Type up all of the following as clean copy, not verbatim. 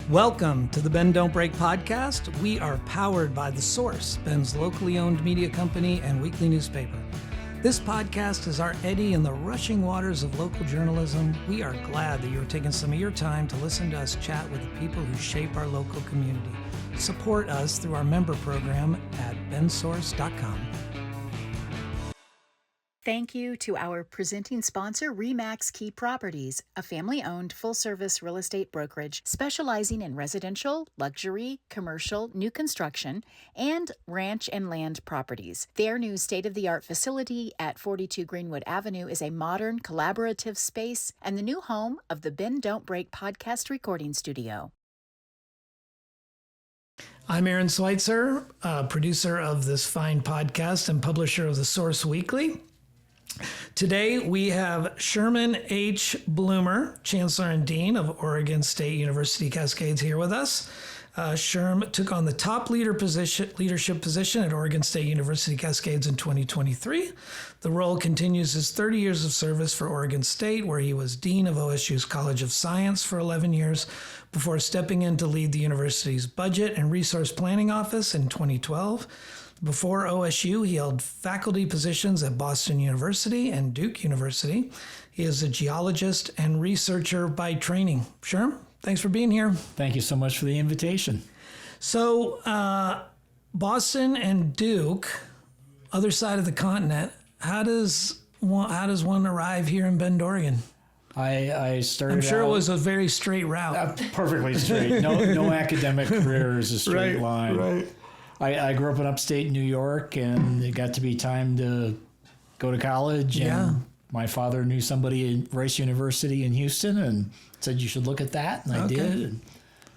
Welcome to the Bend Don't Break podcast. We are powered by The Source, Bend's locally owned media company and weekly newspaper. This podcast is our eddy in the rushing waters of local journalism. We are glad that you're taking some of your time to listen to us chat with the people who shape our local community. Support us through our member program at bensource.com. Thank you to our presenting sponsor, RE/MAX Key Properties, a family-owned full-service real estate brokerage specializing in residential, luxury, commercial, new construction, and ranch and land properties. Their new state-of-the-art facility at 42 Greenwood Avenue is a modern, collaborative space and the new home of the Bend Don't Break podcast recording studio. I'm Aaron Switzer, producer of this fine podcast and publisher of The Source Weekly. Today, we have Sherman H. Bloomer, Chancellor and Dean of Oregon State University Cascades, here with us. Sherm took on the top leadership position at Oregon State University Cascades in 2023. The role continues his 30 years of service for Oregon State, where he was Dean of OSU's College of Science for 11 years, before stepping in to lead the university's Budget and Resource Planning Office in 2012. Before OSU, he held faculty positions at Boston University and Duke University. He is a geologist and researcher by training. Sherm, thanks for being here. Thank you so much for the invitation. So, Boston and Duke, other side of the continent. How does one arrive here in Bend, Oregon? I started. I'm sure it was a very straight route. Perfectly straight. No academic career is a straight line. Right. I grew up in upstate New York, and it got to be time to go to college. And my father knew somebody at Rice University in Houston and said, you should look at that. And I did. And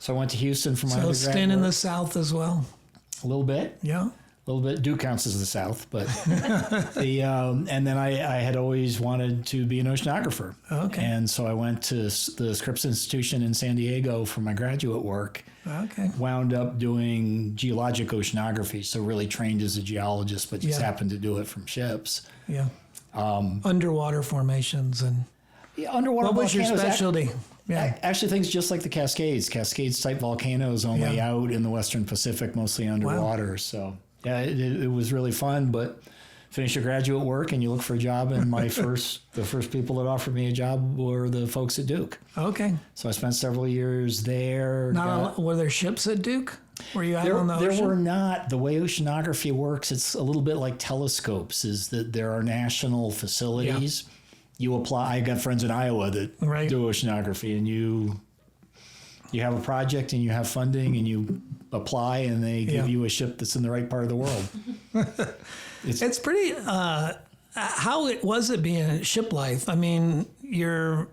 so I went to Houston for my undergrad. So stint in the South as well? A little bit. Yeah. A little bit. Duke counts as the South, but and then I had always wanted to be an oceanographer. Okay. And so I went to the Scripps Institution in San Diego for my graduate work. Okay. Wound up doing geologic oceanography, so really trained as a geologist, but just happened to do it from ships. Yeah. Underwater formations and. Yeah, underwater. What was your specialty? Actually, things just like the Cascades. Cascades-type volcanoes, only out in the Western Pacific, mostly underwater. Wow. So. Yeah, it was really fun, but finish your graduate work and you look for a job, and the first people that offered me a job were the folks at Duke. Okay. So I spent several years there. Were there ships at Duke? Were you out on the ocean? There were not. The way oceanography works, it's a little bit like telescopes, is that there are national facilities. Yeah. You apply. I got friends in Iowa that do oceanography, and you have a project and you have funding and you apply and they give you a ship that's in the right part of the world. It's pretty, how was it being a ship life? I mean, you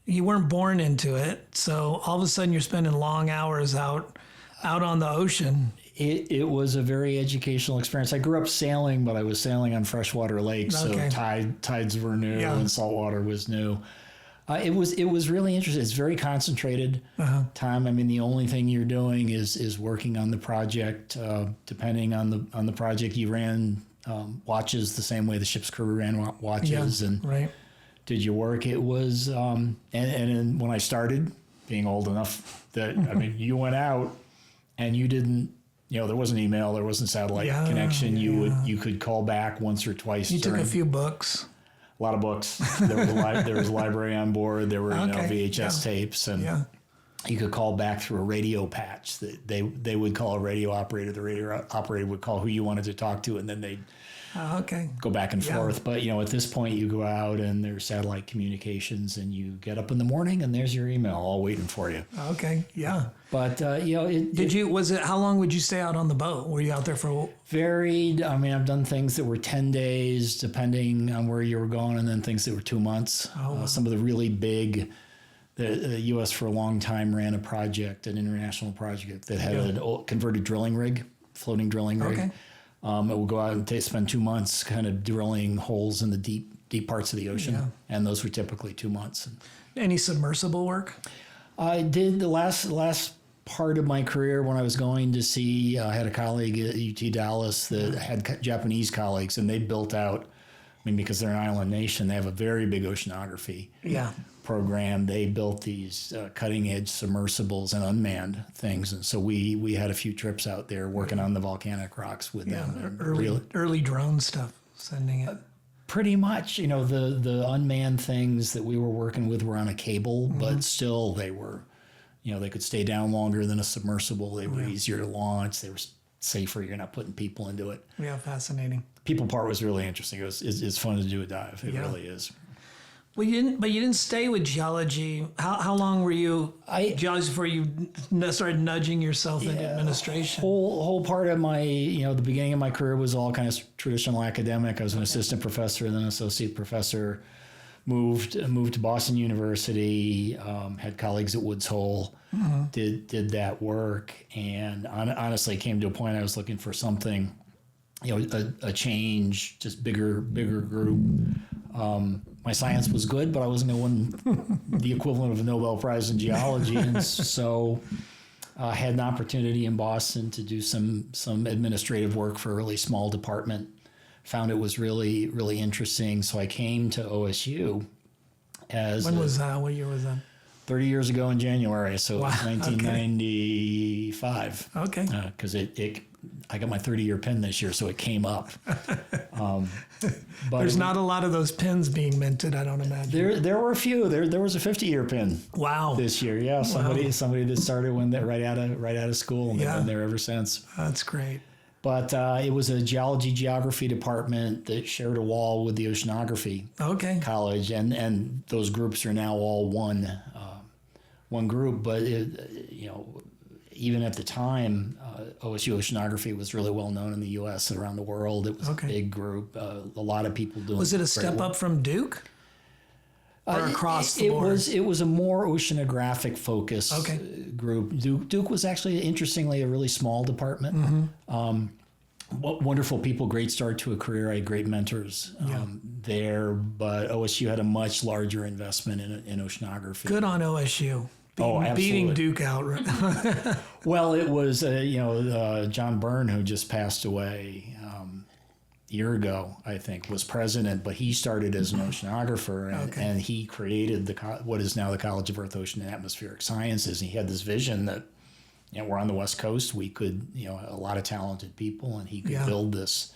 weren't born into it. So all of a sudden you're spending long hours out on the ocean. It was a very educational experience. I grew up sailing, but I was sailing on freshwater lakes. So tides were new and saltwater was new. It was really interesting. It's very concentrated time. I mean, the only thing you're doing is working on the project. Depending on the project, you ran watches the same way the ship's crew ran watches. Did your work? It was and when I started being old enough that I mean, you went out and you didn't. There wasn't email, there wasn't satellite connection. You could call back once or twice. You took a few books. A lot of books. There was a library on board. There were VHS tapes, and you could call back through a radio patch. That they would call a radio operator. The radio operator would call who you wanted to talk to, and then they'd go back and forth. But at this point, you go out and there's satellite communications, and you get up in the morning, and there's your email all waiting for you. Okay, yeah. But how long would you stay out on the boat? Were you out there for? Varied. I mean, I've done things that were 10 days, depending on where you were going, and then things that were 2 months. Some of the really big. The U.S. for a long time ran an international project that had a converted drilling rig, floating drilling rig. Okay. It would go out and spend 2 months kind of drilling holes in the deep parts of the ocean, and those were typically 2 months. Any submersible work? I did the last part of my career when I was going to see. I had a colleague at UT Dallas that had Japanese colleagues, and they built out mean, because they're an island nation, they have a very big oceanography program. They built these cutting-edge submersibles and unmanned things, and so we had a few trips out there working on the volcanic rocks with them. Early drone stuff, sending it. Pretty much, the unmanned things that we were working with were on a cable, but still they were, they could stay down longer than a submersible. They were easier to launch. They were safer. You're not putting people into it. Yeah, fascinating. People part was really interesting. It's fun to do a dive. It really is. Well, you didn't stay with geology. How long were you geology before you started nudging yourself into administration? Whole part of my, the beginning of my career was all kind of traditional academic. I was an assistant professor, then associate professor. Moved to Boston University. Had colleagues at Woods Hole. Did that work, and honestly came to a point I was looking for something, a change, just bigger group. My science was good, but I wasn't going to win the equivalent of a Nobel Prize in geology, and so had an opportunity in Boston to do some administrative work for a really small department. Found it was really, really interesting, so I came to OSU as... When was that? What year was that? 30 years ago in January, so wow. It was 1995. Okay. Because I got my 30-year pin this year, so it came up. But there's not a lot of those pins being minted, I don't imagine. There were a few. There was a 50-year pin. Wow. This year, yeah. Somebody that started right out of school, and they've been there ever since. That's great. But it was a geography department that shared a wall with the oceanography college, and those groups are now all one group. But even at the time, OSU Oceanography was really well known in the U.S. and around the world. It was a big group, a lot of people doing. Was it a step up from Duke? Or across the board? It was a more oceanographic focused group. Duke was actually, interestingly, a really small department. Wonderful people, great start to a career. I had great mentors there, but OSU had a much larger investment in oceanography. Good on OSU. Beating Duke out. Well, it was John Byrne, who just passed away a year ago, I think, was president, but he started as an oceanographer, and he created what is now the College of Earth, Ocean, and Atmospheric Sciences. And he had this vision that we're on the West Coast, we could, a lot of talented people, and he could build this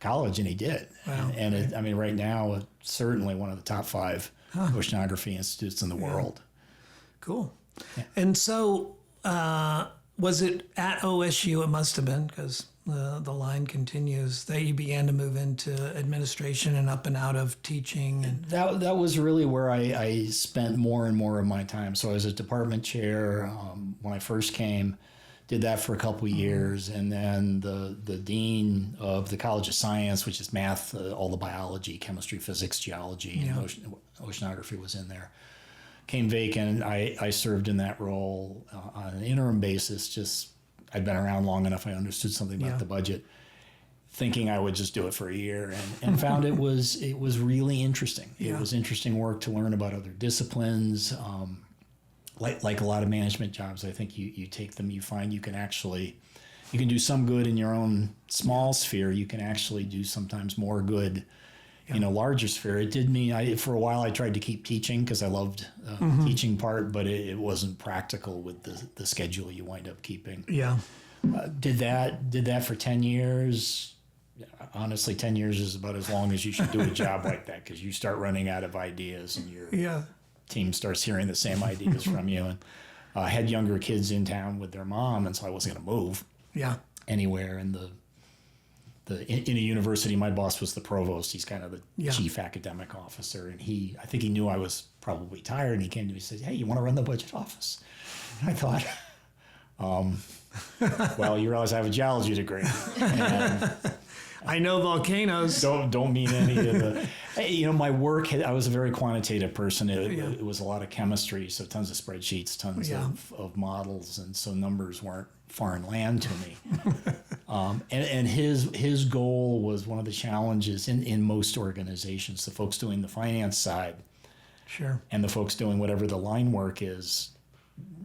college, and he did. Wow. And right now, it's certainly one of the top 5 oceanography institutes in the world. Cool. Yeah. And so, was it at OSU? It must have been, because the line continues, that you began to move into administration and up and out of teaching. And that was really where I spent more and more of my time. So I was a department chair when I first came, did that for a couple of years, and then the dean of the College of Science, which is math, all the biology, chemistry, physics, geology, and oceanography was in there. Came vacant. I served in that role on an interim basis. Just I'd been around long enough. I understood something about the budget, thinking I would just do it for a year, and found it was really interesting. It was interesting work to learn about other disciplines. Like a lot of management jobs, I think you take them, you find you can do some good in your own small sphere. You can actually do sometimes more good in a larger sphere. It did me, for a while I tried to keep teaching because I loved the teaching part, but it wasn't practical with the schedule you wind up keeping. Yeah. Did that for 10 years. Honestly, 10 years is about as long as you should do a job like that, because you start running out of ideas and your team starts hearing the same ideas from you. And I had younger kids in town with their mom, and so I wasn't going to move anywhere. And in a university, my boss was the provost. He's kind of the chief academic officer. And I think he knew I was probably tired, and he came to me and said, "Hey, you want to run the budget office?" And I thought, well, you realize I have a geology degree. And I know volcanoes. Don't mean any of the... my work, I was a very quantitative person. It was a lot of chemistry, so tons of spreadsheets, tons of models, and so numbers weren't foreign land to me. And his goal was one of the challenges in most organizations. The folks doing the finance side, and the folks doing whatever the line work is,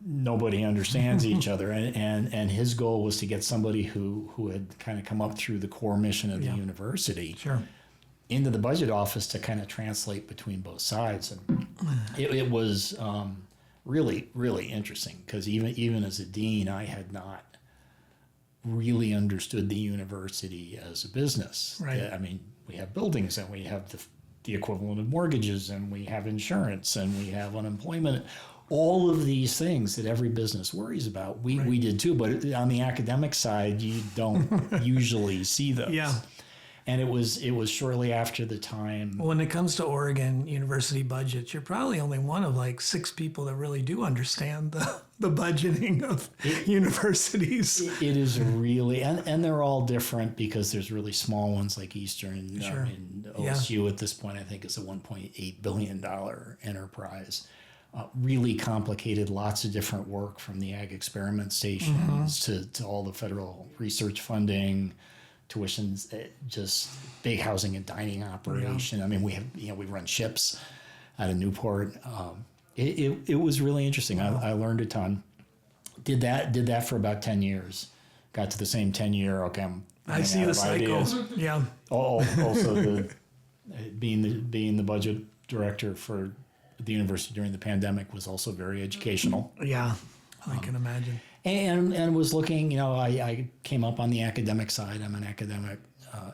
nobody understands each other. And his goal was to get somebody who had kind of come up through the core mission of the university into the budget office to kind of translate between both sides. And it was really, really interesting because even as a dean, I had not really understood the university as a business. Right. I mean, we have buildings and we have the equivalent of mortgages and we have insurance and we have unemployment. All of these things that every business worries about, we did too. But on the academic side, you don't usually see those. Yeah. And it was shortly after the time. When it comes to Oregon university budgets, you're probably only one of like 6 people that really do understand the budgeting of universities. It is really, and they're all different because there's really small ones like Eastern. Sure. And OSU at this point, I think, is a $1.8 billion enterprise. Really complicated, lots of different work from the ag experiment stations to all the federal research funding, tuitions, just big housing and dining operation. I mean, we run ships out of Newport. It was really interesting. I learned a ton. Did that for about 10 years. Got to the same 10-year. Okay, I see the cycle. Ideas. Yeah. Also, being the budget director for the university during the pandemic was also very educational. Yeah, I can imagine. And was looking, I came up on the academic side. I'm an academic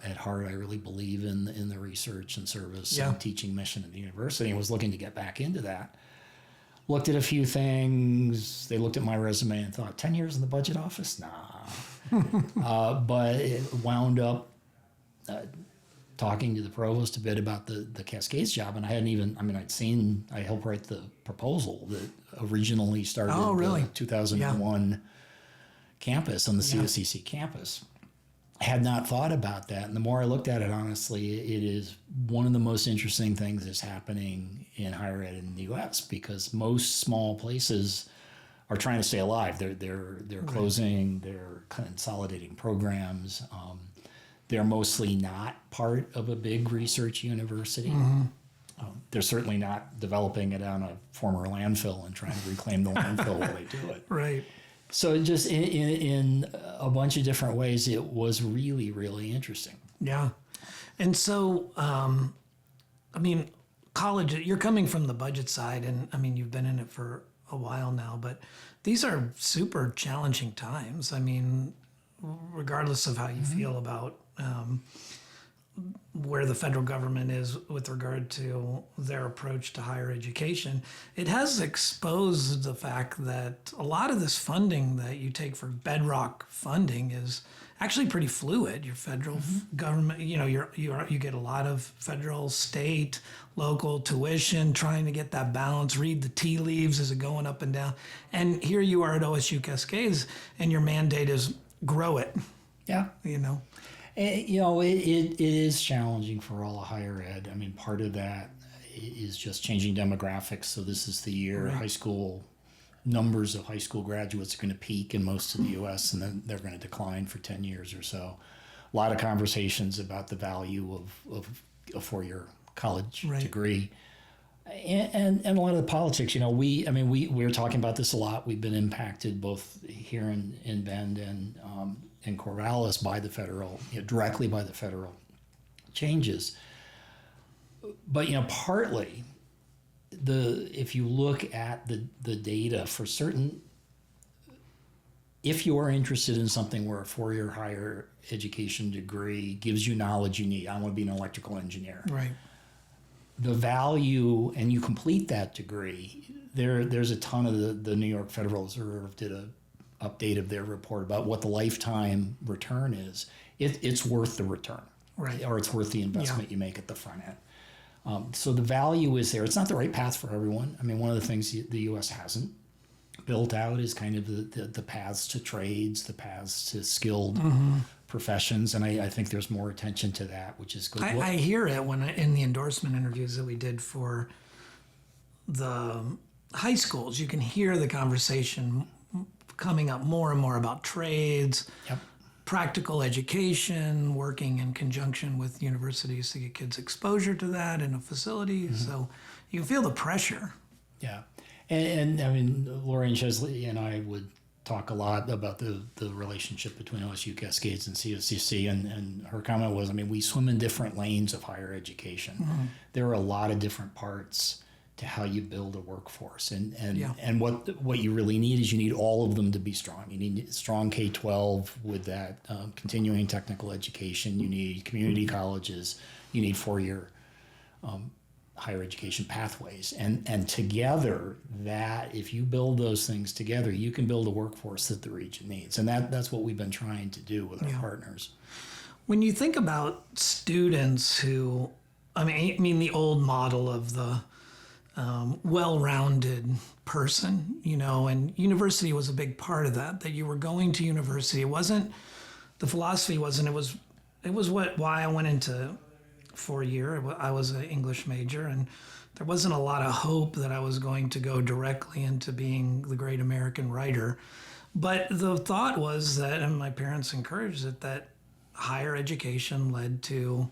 at heart. I really believe in the research and service and teaching mission at the university, and was looking to get back into that. Looked at a few things. They looked at my resume and thought, 10 years in the budget office? Nah. But it wound up talking to the provost a bit about the Cascades job, and I helped write the proposal that originally started the 2001 campus on the COCC campus. I had not thought about that, and the more I looked at it, honestly, it is one of the most interesting things that's happening in higher ed in the U.S. because most small places are trying to stay alive. They're closing, they're consolidating programs. They're mostly not part of a big research university. They're certainly not developing it on a former landfill and trying to reclaim the landfill while they do it. Right. So just in a bunch of different ways, it was really, really interesting. Yeah. And so, college, you're coming from the budget side, and you've been in it for a while now, but these are super challenging times. Regardless of how you feel about where the federal government is with regard to their approach to higher education, it has exposed the fact that a lot of this funding that you take for bedrock funding is actually pretty fluid. Your federal government, you get a lot of federal, state, local tuition, trying to get that balance, read the tea leaves, is it going up and down? And here you are at OSU-Cascades, and your mandate is grow it. Yeah. It is challenging for all of higher ed. Part of that is just changing demographics. So this is the year numbers of high school graduates are going to peak in most of the U.S. and then they're going to decline for 10 years or so. A lot of conversations about the value of a 4-year college degree. And a lot of the politics, we're talking about this a lot. We've been impacted both here in Bend and in Corvallis by the federal, directly by the federal changes. But, partly if you look at the data for certain, if you are interested in something where a 4-year higher education degree gives you knowledge you need, I want to be an electrical engineer. Right. The value, and you complete that degree, there's a ton of the New York Federal Reserve did a update of their report about what the lifetime return is. It's worth the return, right? Or it's worth the investment you make at the front end. So the value is there. It's not the right path for everyone. One of the things the U.S. hasn't built out is kind of the paths to trades, the paths to skilled professions, and I think there's more attention to that, which is good. I hear it in the endorsement interviews that we did for the high schools. You can hear the conversation coming up more and more about trades, practical education, working in conjunction with universities to get kids exposure to that in a facility. So you feel the pressure. Yeah. And Lori and Chesley and I would talk a lot about the relationship between OSU-Cascades and CSCC, and her comment was, I mean, we swim in different lanes of higher education. Mm-hmm. There are a lot of different parts to how you build a workforce, and what you really need is you need all of them to be strong. You need strong K-12 with that continuing technical education. You need community colleges. You need four-year higher education pathways, and together, that if you build those things together, you can build a workforce that the region needs, and that's what we've been trying to do with our partners. When you think about students who, I mean the old model of the well-rounded person, and university was a big part of that you were going to university. It wasn't, the philosophy wasn't, it was why I went into 4-year. I was an English major, and there wasn't a lot of hope that I was going to go directly into being the great American writer. But the thought was that, and my parents encouraged it, that higher education led to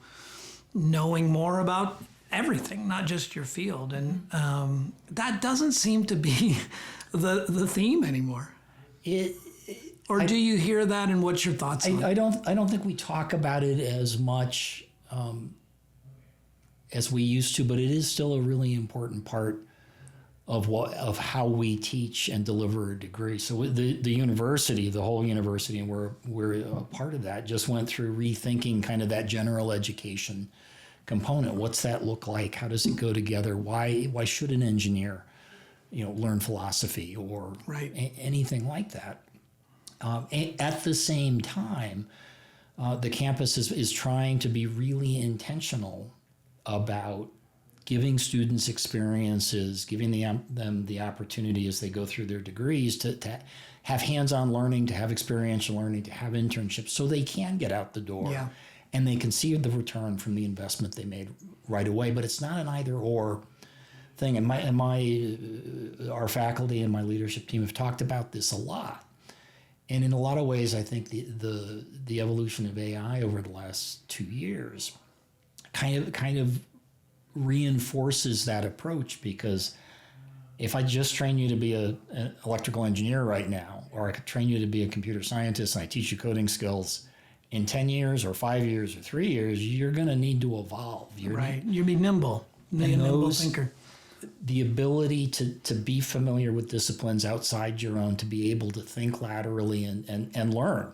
knowing more about everything, not just your field. And that doesn't seem to be the theme anymore. Or do you hear that, and what's your thoughts on it? I don't think we talk about it as much as we used to, but it is still a really important part of how we teach and deliver a degree. So the university, the whole university, and we're a part of that, just went through rethinking kind of that general education component. What's that look like? How does it go together? Why should an engineer, learn philosophy or anything like that? At the same time, the campus is trying to be really intentional about giving students experiences, giving them the opportunity as they go through their degrees to have hands-on learning, to have experiential learning, to have internships, so they can get out the door and they can see the return from the investment they made right away. But it's not an either-or thing. And our faculty and my leadership team have talked about this a lot. And in a lot of ways, I think the evolution of AI over the last 2 years kind of reinforces that approach, because if I just train you to be an electrical engineer right now, or I could train you to be a computer scientist and I teach you coding skills, in 10 years or 5 years or 3 years, you're going to need to evolve. You'll be nimble. Be a nimble thinker. The ability to be familiar with disciplines outside your own, to be able to think laterally and learn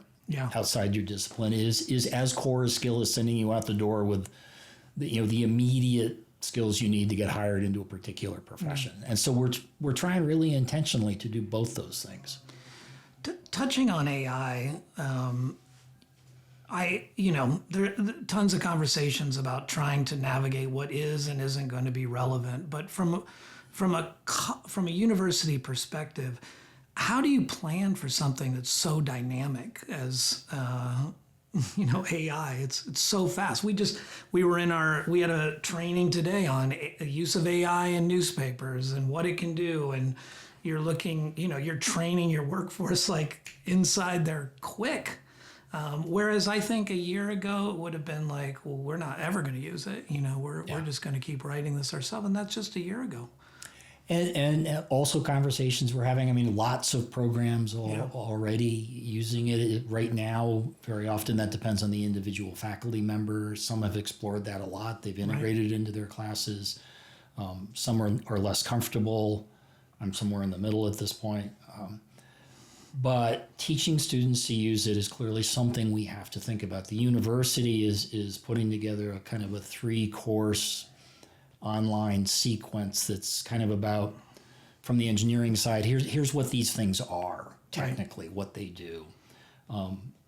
outside your discipline is as core a skill as sending you out the door with the immediate skills you need to get hired into a particular profession. And so we're trying really intentionally to do both those things. Touching on AI, there are tons of conversations about trying to navigate what is and isn't going to be relevant. But from a university perspective, how do you plan for something that's so dynamic as AI? It's so fast. We had a training today on the use of AI in newspapers and what it can do, and you're looking, you're training your workforce like inside there quick. Whereas I think a year ago it would have been like, well, we're not ever going to use it. We're just going to keep writing this ourselves, and that's just a year ago. And also conversations we're having. I mean, lots of programs already using it right now. Very often that depends on the individual faculty member. Some have explored that a lot. They've integrated it into their classes. Some are less comfortable. I'm somewhere in the middle at this point. But teaching students to use it is clearly something we have to think about. The university is putting together a kind of a 3-course online sequence that's kind of about, from the engineering side, here's what these things are technically, what they do.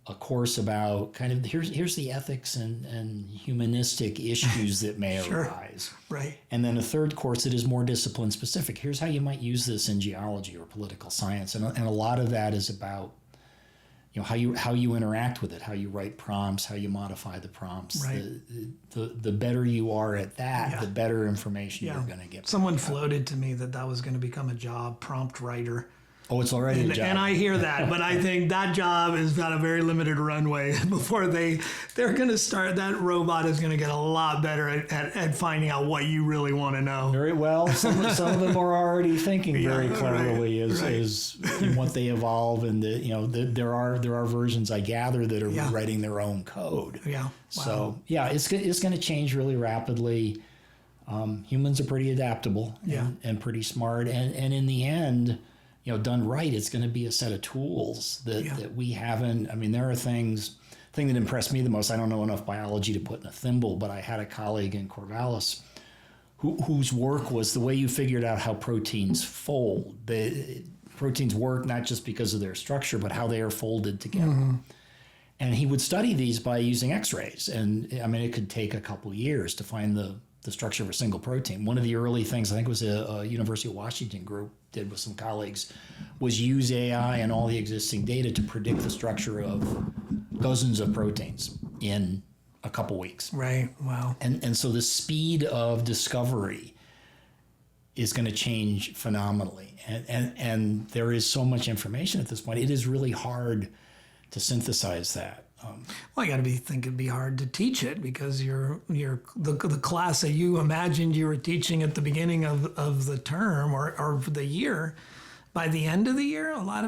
A course about kind of here's the ethics and humanistic issues that may arise. Right. And then a third course that is more discipline specific. Here's how you might use this in geology or political science. And a lot of that is about how you interact with it, how you write prompts, how you modify the prompts. Right. The better you are at that, the better information you're going to get. Someone floated to me that was going to become a job, prompt writer. Oh, it's already a job. And I hear that, but I think that job has got a very limited runway before they're going to start. That robot is going to get a lot better at finding out what you really want to know. Very well. Some of them are already thinking very cleverly as in what they evolve, and there are versions I gather that are writing their own code. Yeah. Wow. So it's going to change really rapidly. Humans are pretty adaptable and pretty smart, and in the end, done right, it's going to be a set of tools that we haven't. I mean, there are thing that impressed me the most. I don't know enough biology to put in a thimble, but I had a colleague in Corvallis whose work was the way you figured out how proteins fold. Proteins work not just because of their structure, but how they are folded together. Mm-hmm. And he would study these by using X-rays. And I mean, it could take a couple years to find the structure of a single protein. One of the early things, I think it was a University of Washington group did with some colleagues, was use AI and all the existing data to predict the structure of dozens of proteins in a couple weeks. Right. Wow. And so the speed of discovery is going to change phenomenally. And there is so much information at this point. It is really hard to synthesize that. Well, I got to think it'd be hard to teach it because the class that you imagined you were teaching at the beginning of the term or the year, by the end of the year, a lot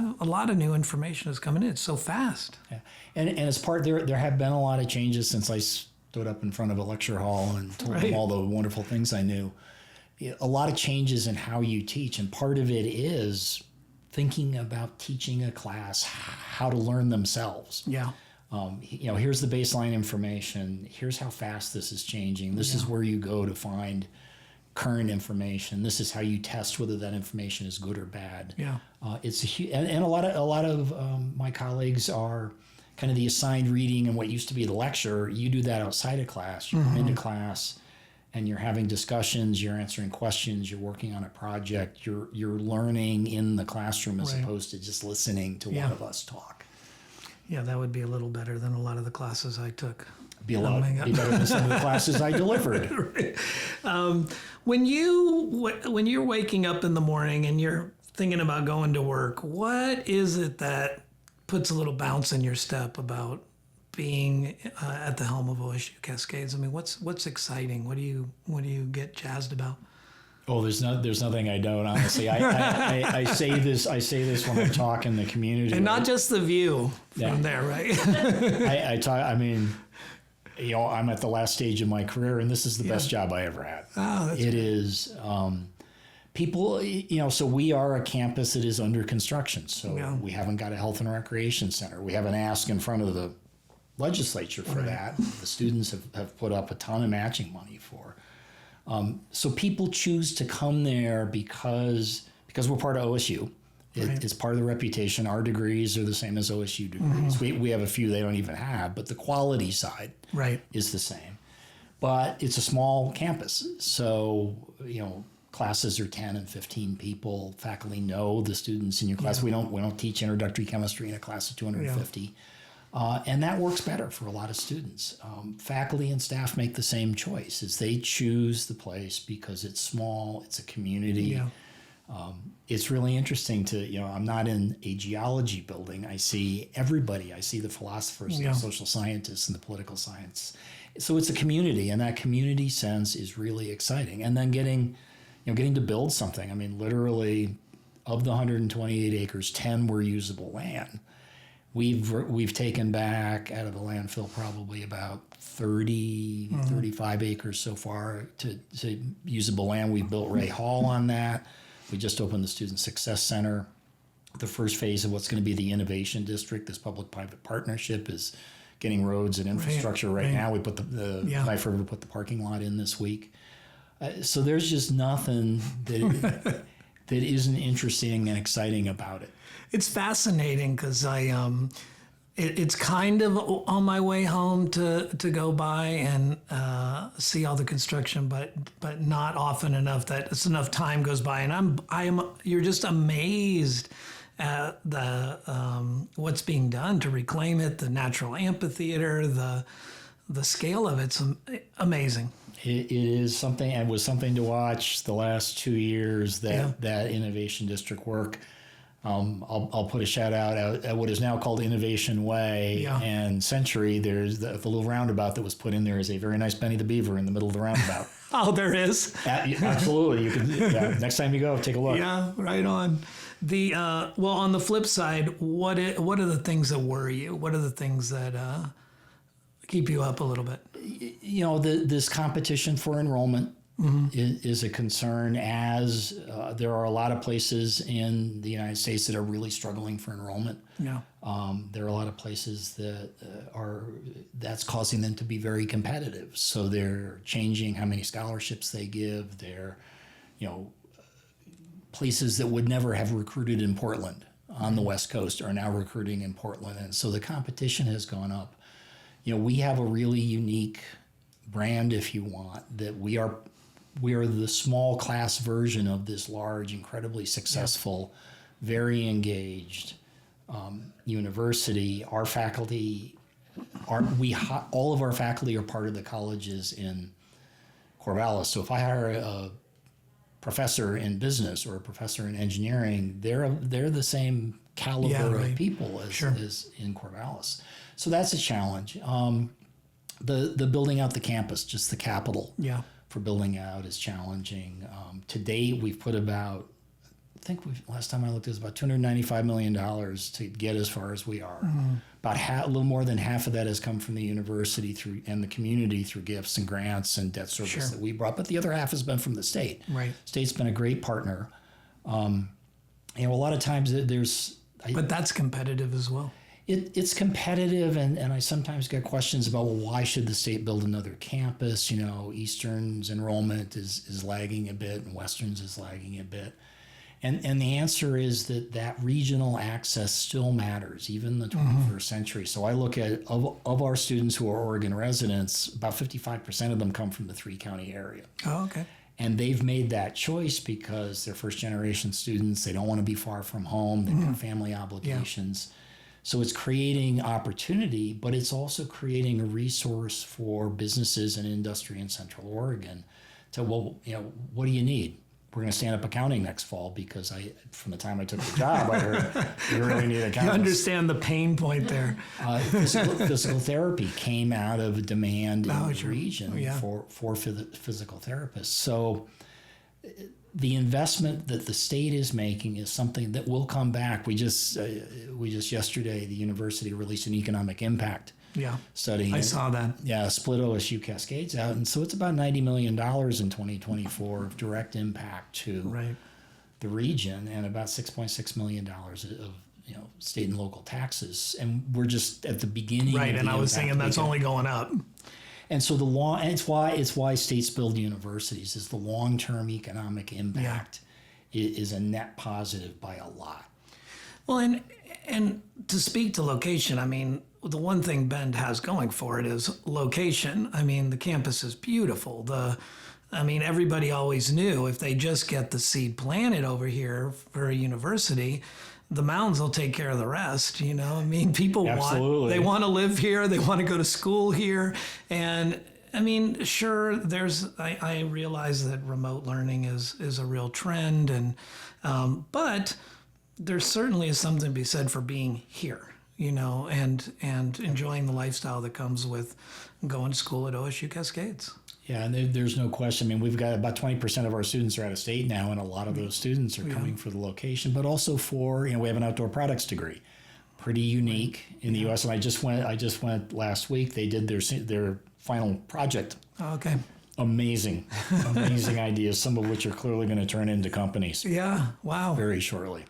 of new information is coming in. It's so fast. Yeah. And as part there have been a lot of changes since I stood up in front of a lecture hall and told them all the wonderful things I knew. A lot of changes in how you teach, and part of it is thinking about teaching a class how to learn themselves. Yeah. Here's the baseline information. Here's how fast this is changing. This is where you go to find current information. This is how you test whether that information is good or bad. Yeah. It's and a lot of my colleagues are kind of the assigned reading and what used to be the lecture. You do that outside of class. You come into class and you're having discussions. You're answering questions. You're working on a project. You're learning in the classroom as opposed to just listening to one of us talk. Yeah, that would be a little better than a lot of the classes I took. Be better than some of the classes I delivered. Right. When you're waking up in the morning and you're thinking about going to work, what is it that puts a little bounce in your step about being at the helm of OSU-Cascades? I mean, what's exciting? What do you get jazzed about? Oh, there's nothing I don't, honestly. I say this when I talk in the community. And not just the view from there, right? I'm at the last stage of my career, and this is the best job I ever had. Oh, that's it is. People, so we are a campus that is under construction. So we haven't got a health and recreation center. We have an ask in front of the legislature for that. The students have put up a ton of matching money for. So people choose to come there because we're part of OSU. It's part of the reputation. Our degrees are the same as OSU degrees. We have a few they don't even have, but the quality side is the same. But it's a small campus. So, classes are 10 and 15 people. Faculty know the students in your class. We don't teach introductory chemistry in a class of 250. And that works better for a lot of students. Faculty and staff make the same choice as they choose the place because it's small, it's a community. Yeah. It's really interesting I'm not in a geology building. I see everybody. I see the philosophers and the social scientists and the political science. So it's a community, and that community sense is really exciting. And then getting to build something. I mean, literally, of the 128 acres, 10 were usable land. We've taken back out of the landfill probably about 35 acres so far to usable land. We've built Ray Hall on that. We just opened the Student Success Center. The first phase of what's going to be the Innovation District, this public-private partnership, is getting roads and infrastructure right now. We put the Knife River put the parking lot in this week. So there's just nothing that isn't interesting and exciting about it. It's fascinating because it's kind of on my way home to go by and see all the construction, but not often enough that it's enough time goes by, and you're just amazed at the what's being done to reclaim it, the natural amphitheater, the scale of it's amazing. It is something, and was something to watch the last 2 years that Innovation District work. I'll put a shout out at what is now called Innovation Way and Century. There's the little roundabout that was put in there is a very nice Benny the Beaver in the middle of the roundabout. Oh, there is. Absolutely, you can. Next time you go, take a look. Yeah, right on. The well, on the flip side, what are the things that worry you? What are the things that keep you up a little bit? This competition for enrollment is a concern, as there are a lot of places in the United States that are really struggling for enrollment. Yeah. There are a lot of places that that's causing them to be very competitive. So they're changing how many scholarships they give. They're, places that would never have recruited in Portland on the West Coast are now recruiting in Portland. And so the competition has gone up. We have a really unique brand, if you want, that we are the small class version of this large, incredibly successful, very engaged university. Our faculty all of our faculty are part of the colleges in Corvallis. So if I hire a professor in business or a professor in engineering, they're the same caliber of people as in Corvallis. So that's a challenge. The building out the campus, just the capital for building out, is challenging. To date, we've put about, last time I looked, it was about $295 million to get as far as we are. About a little more than half of that has come from the university and the community through gifts and grants and debt service that we brought, but the other half has been from the state. Right. State's been a great partner. A lot of times but that's competitive as well. It's competitive, and I sometimes get questions about, well, why should the state build another campus? Eastern's enrollment is lagging a bit, and Western's is lagging a bit. And the answer is that regional access still matters, even in the 21st century. So I look at, of our students who are Oregon residents, about 55% of them come from the 3-county area. Oh, okay. And they've made that choice because they're first-generation students. They don't want to be far from home. They've got family obligations. Yeah. So it's creating opportunity, but it's also creating a resource for businesses and industry in Central Oregon to, what do you need? We're going to stand up accounting next fall because from the time I took the job, I heard you really need accountants. You understand the pain point there. Physical therapy came out of a demand in the region for physical therapists. So the investment that the state is making is something that will come back. We just yesterday, the university released an economic impact study. I saw that. Yeah, split OSU-Cascades out. And so it's about $90 million in 2024 of direct impact to the region, and about $6.6 million of state and local taxes. And we're just at the beginning. Right, and I was thinking that's only going up. And so it's why states build universities, is the long-term economic impact is a net positive by a lot. Well, and to speak to location, I mean, the one thing Bend has going for it is location. I mean, the campus is beautiful. Everybody always knew if they just get the seed planted over here for a university, the mountains will take care of the rest. People want to live here. They want to go to school here. And sure, I realize that remote learning is a real trend, but there certainly is something to be said for being here, and enjoying the lifestyle that comes with going to school at OSU-Cascades. Yeah, and there's no question. We've got about 20% of our students are out of state now, and a lot of those students are coming for the location, but also for, we have an outdoor products degree, pretty unique in the U.S. And I just went last week. They did their final project. Oh, okay. Amazing ideas, some of which are clearly going to turn into companies. Yeah, wow. Very shortly.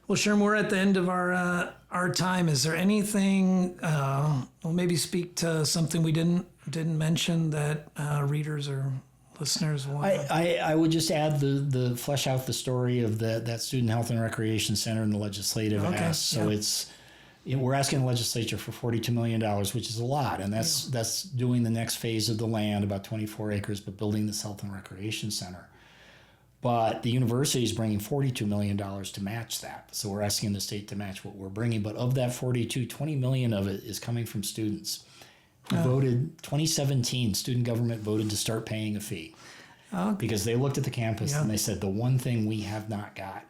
Well, Sherm, we're at the end of our time. Is there anything? Maybe speak to something we didn't mention that readers or listeners want. I would just add the flesh out the story of that Student Health and Recreation Center in the legislative ask. So it's we're asking the legislature for $42 million, which is a lot, and that's doing the next phase of the land, about 24 acres, but building this health and recreation center. But the university is bringing $42 million to match that. So we're asking the state to match what we're bringing. But of that 42, 20 million of it is coming from students who voted, 2017, student government voted to start paying a fee. Because they looked at the campus and they said, the one thing we have not got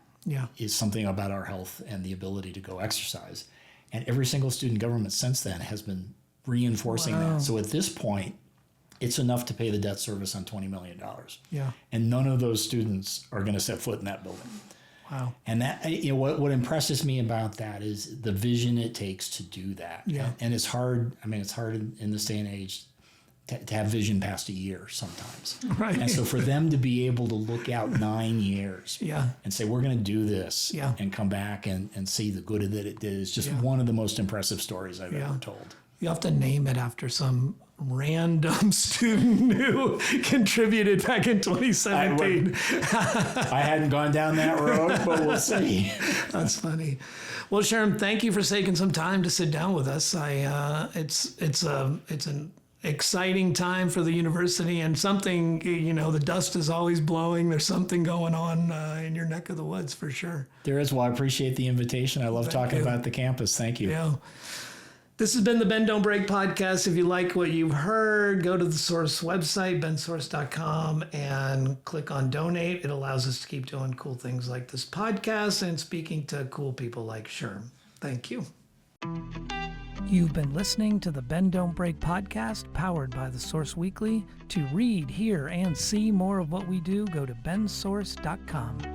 is something about our health and the ability to go exercise. And every single student government since then has been reinforcing that. So at this point, it's enough to pay the debt service on $20 million. Yeah. And none of those students are going to set foot in that building. Wow. And that, what impresses me about that is the vision it takes to do that. Yeah. And it's hard. I mean, it's hard in this day and age to have vision past a year sometimes. Right. And so for them to be able to look out 9 years and say, we're going to do this and come back and see the good that it did is just one of the most impressive stories I've ever told. You have to name it after some random student who contributed back in 2017. I hadn't gone down that road, but we'll see. That's funny. Well, Sherm, thank you for taking some time to sit down with us. It's an exciting time for the university and something, the dust is always blowing. There's something going on in your neck of the woods for sure. There is. Well, I appreciate the invitation. I love talking about the campus. Thank you. Yeah. This has been the Bend Don't Break podcast. If you like what you've heard, go to the Source website, bendsource.com, and click on donate. It allows us to keep doing cool things like this podcast and speaking to cool people like Sherm. Thank you. You've been listening to the Bend Don't Break podcast, powered by the Source Weekly. To read, hear, and see more of what we do, go to bendsource.com.